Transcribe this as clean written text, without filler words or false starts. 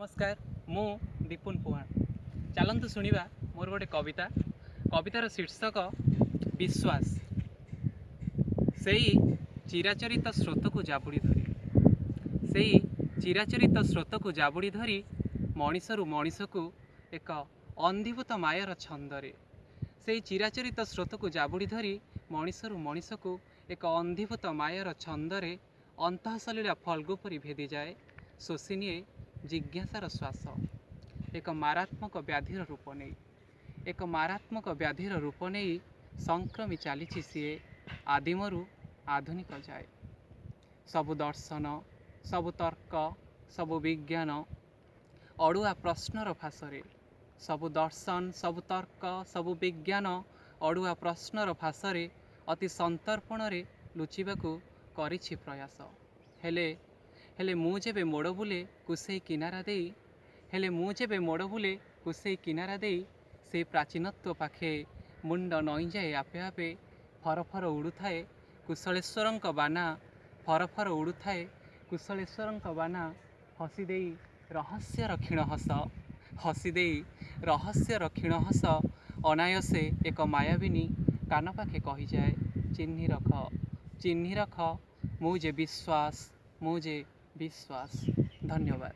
नमस्कार मु दीपुन पुहाण चलतु शुणा मोर गोटे कविता कवितार शीर्षक विश्वास। से चिराचरित स्रोत को जाबुड़ी धरी से चिराचरित स्रोत को जाबुड़ी धरी मनिषरू मनिष को एक अंधीभूत मायर छंदरे से चिराचरित स्रोत को जाबुड़ी धरी मनिषरू मनिष को एक अंधीभूत मायर छंदरे अंतःसलीला फल्गु परी भेदी जाए शोषी निए जिज्ञासार श्वास। एक मारात्मक व्याधिर रूप नहीं एक मारात्मक व्याधिर रूप नहीं संक्रमी चली सीए आदिमरु आधुनिक जाए। सबु दर्शन सबु तर्क सबु विज्ञान अड़ुआ प्रश्नर भाषरे सबु दर्शन सबु तर्क सबु विज्ञान अड़ुआ प्रश्नर भाषरे अति संतर्पण लुचिबाकू करिछि प्रयास। हेले मु जेबे मोड़ बुले कुसई किनारा देई हेले मु जेबे मोड़ बुले कुसई किनारा देई से प्राचीनत्व पाखे मुंड नई जाए आपे आपे फरफर उड़ुथाए कुशलेश्वर बाना फरफर उड़ुथाए कुशलेश्वर बाना हसी देई रहस्यर क्षीण हस हसी देई रहस्यर क्षीण हस अनायसे एक मायाबिनी कान पाखे कही जाए चिन्ही रख मुझे विश्वास धन्यवाद।